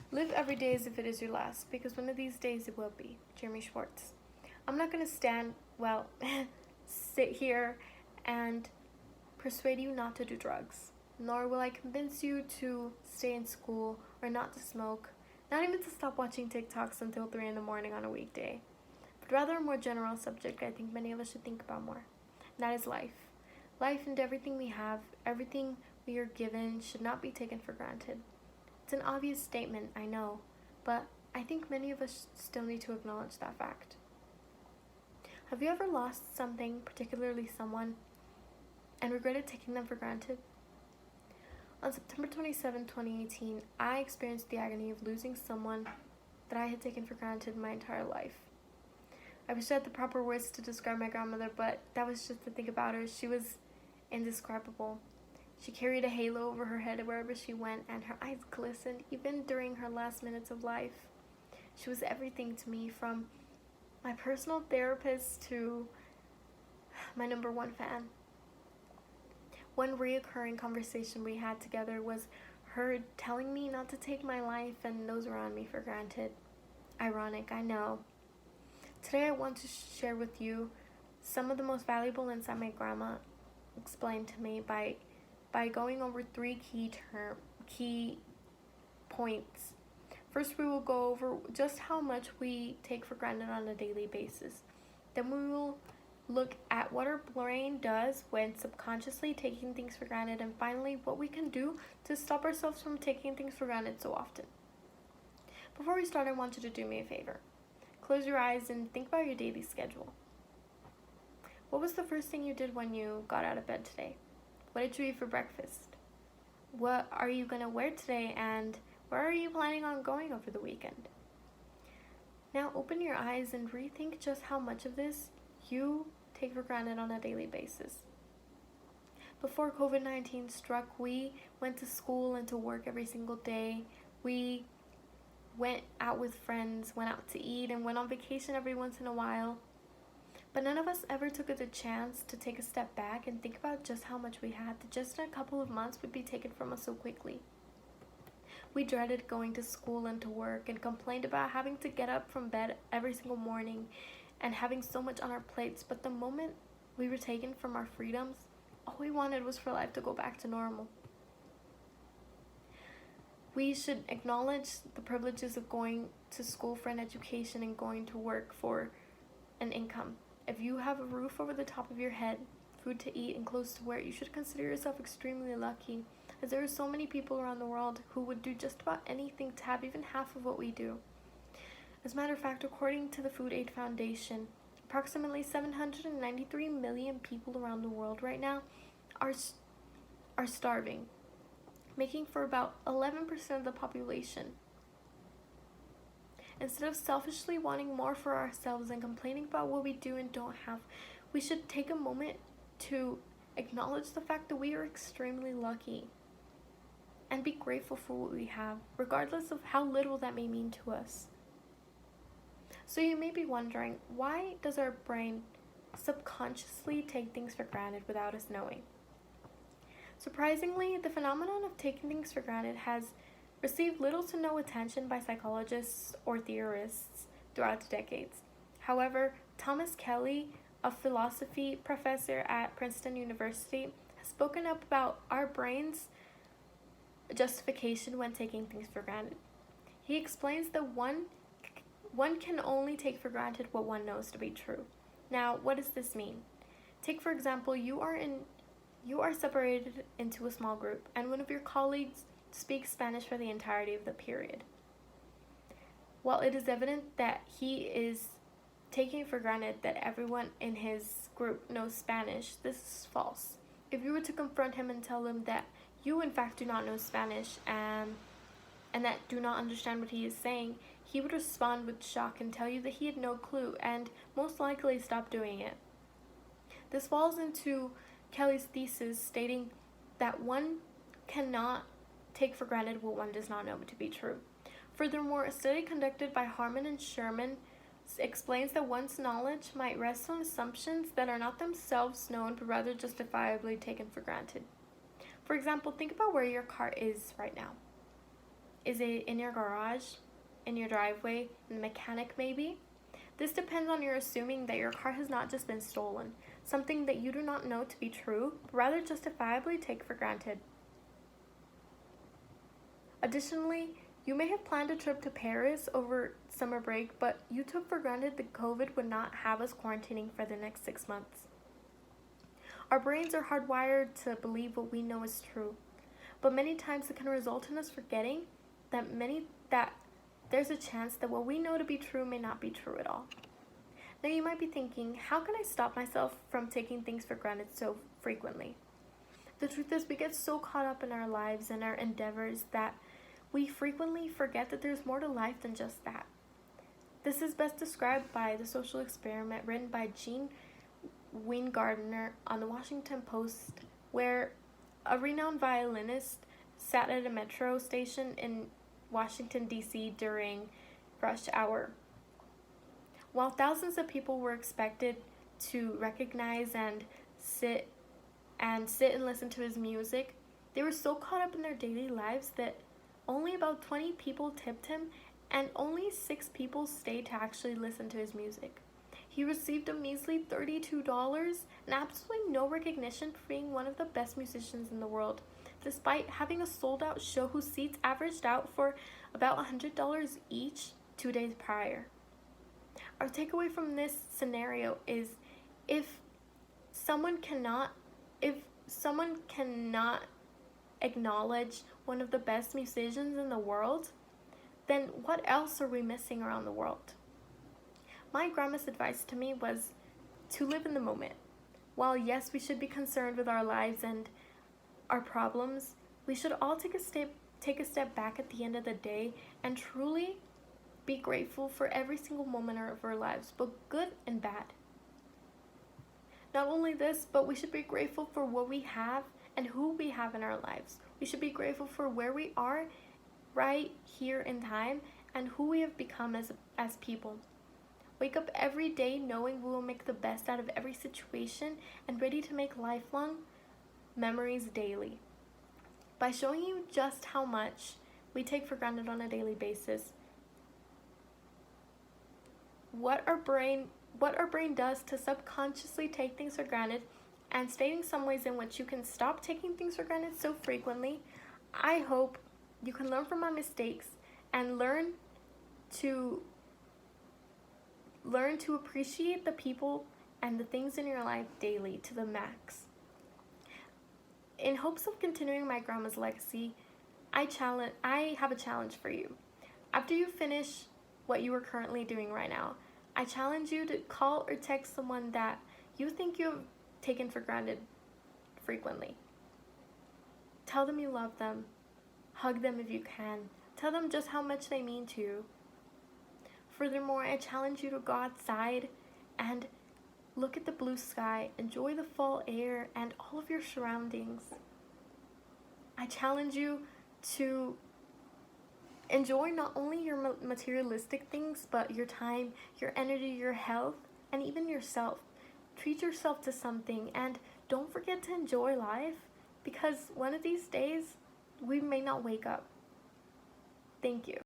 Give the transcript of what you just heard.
Live every day as if it is your last, because one of these days it will be. Jeremy Schwartz. I'm not going to sit here and persuade you not to do drugs, nor will I convince you to stay in school or not to smoke, not even to stop watching TikToks until 3 in the morning on a weekday, but rather a more general subject I think many of us should think about more. And that is life. Life and everything we have, everything we are given, should not be taken for granted. It's an obvious statement, I know, but I think many of us still need to acknowledge that fact. Have you ever lost something, particularly someone, and regretted taking them for granted? On September 27, 2018, I experienced the agony of losing someone that I had taken for granted my entire life. I wish I had the proper words to describe my grandmother, but that was just the thing about her. She was indescribable. She carried a halo over her head wherever she went, and her eyes glistened even during her last minutes of life. She was everything to me, from my personal therapist to my number one fan. One reoccurring conversation we had together was her telling me not to take my life and those around me for granted. Ironic, I know. Today I want to share with you some of the most valuable insight my grandma explained to me by going over 3 key points. First, we will go over just how much we take for granted on a daily basis. Then we will look at what our brain does when subconsciously taking things for granted, and finally, what we can do to stop ourselves from taking things for granted so often. Before we start, I want you to do me a favor. Close your eyes and think about your daily schedule. What was the first thing you did when you got out of bed today? What did you eat for breakfast? What are you going to wear today, and where are you planning on going over the weekend? Now open your eyes and rethink just how much of this you take for granted on a daily basis. Before COVID-19 struck, we went to school and to work every single day. We went out with friends, went out to eat, and went on vacation every once in a while. But none of us ever took the chance to take a step back and think about just how much we had that just in a couple of months would be taken from us so quickly. We dreaded going to school and to work and complained about having to get up from bed every single morning and having so much on our plates, but the moment we were taken from our freedoms, all we wanted was for life to go back to normal. We should acknowledge the privileges of going to school for an education and going to work for an income. If you have a roof over the top of your head, food to eat, and clothes to wear, you should consider yourself extremely lucky, as there are so many people around the world who would do just about anything to have even half of what we do. As a matter of fact, according to the Food Aid Foundation, approximately 793 million people around the world right now are starving, making for about 11% of the population. Instead of selfishly wanting more for ourselves and complaining about what we do and don't have, we should take a moment to acknowledge the fact that we are extremely lucky and be grateful for what we have, regardless of how little that may mean to us. So you may be wondering, why does our brain subconsciously take things for granted without us knowing? Surprisingly, the phenomenon of taking things for granted has received little to no attention by psychologists or theorists throughout the decades. However, Thomas Kelly, a philosophy professor at Princeton University, has spoken up about our brain's justification when taking things for granted. He explains that one can only take for granted what one knows to be true. Now, what does this mean? Take, for example, you are separated into a small group, and one of your colleagues speaks Spanish for the entirety of the period. While it is evident that he is taking for granted that everyone in his group knows Spanish, this is false. If you were to confront him and tell him that you in fact do not know Spanish and that do not understand what he is saying, he would respond with shock and tell you that he had no clue and most likely stop doing it. This falls into Kelly's thesis stating that one cannot take for granted what one does not know to be true. Furthermore, a study conducted by Harmon and Sherman explains that one's knowledge might rest on assumptions that are not themselves known but rather justifiably taken for granted. For example, think about where your car is right now. Is it in your garage, in your driveway, in the mechanic maybe? This depends on your assuming that your car has not just been stolen, something that you do not know to be true, but rather justifiably take for granted. Additionally, you may have planned a trip to Paris over summer break, but you took for granted that COVID would not have us quarantining for the next 6 months. Our brains are hardwired to believe what we know is true, but many times it can result in us forgetting that there's a chance that what we know to be true may not be true at all. Now you might be thinking, how can I stop myself from taking things for granted so frequently? The truth is, we get so caught up in our lives and our endeavors that we frequently forget that there's more to life than just that. This is best described by the social experiment written by Gene Weingartner on the Washington Post, where a renowned violinist sat at a metro station in Washington, D.C. during rush hour. While thousands of people were expected to recognize and sit and listen to his music, they were so caught up in their daily lives that only about 20 people tipped him and only 6 people stayed to actually listen to his music. He received a measly $32 and absolutely no recognition for being one of the best musicians in the world, despite having a sold-out show whose seats averaged out for about $100 each 2 days prior. Our takeaway from this scenario is if someone cannot acknowledge one of the best musicians in the world, then what else are we missing around the world? My grandma's advice to me was to live in the moment. While yes, we should be concerned with our lives and our problems, we should all take a step back at the end of the day and truly be grateful for every single moment of our lives, both good and bad. Not only this, but we should be grateful for what we have and who we have in our lives. We should be grateful for where we are right here in time and who we have become as people. Wake up every day knowing we will make the best out of every situation and ready to make lifelong memories daily. By showing you just how much we take for granted on a daily basis, what our brain does to subconsciously take things for granted, and stating some ways in which you can stop taking things for granted so frequently, I hope you can learn from my mistakes and learn to appreciate the people and the things in your life daily to the max. In hopes of continuing my grandma's legacy, I have a challenge for you. After you finish what you are currently doing right now, I challenge you to call or text someone that you think you have taken for granted frequently. Tell them you love them. Hug them if you can. Tell them just how much they mean to you. Furthermore, I challenge you to go outside and look at the blue sky, enjoy the fall air and all of your surroundings. I challenge you to enjoy not only your materialistic things, but your time, your energy, your health, and even yourself. Treat yourself to something and don't forget to enjoy life, because one of these days we may not wake up. Thank you.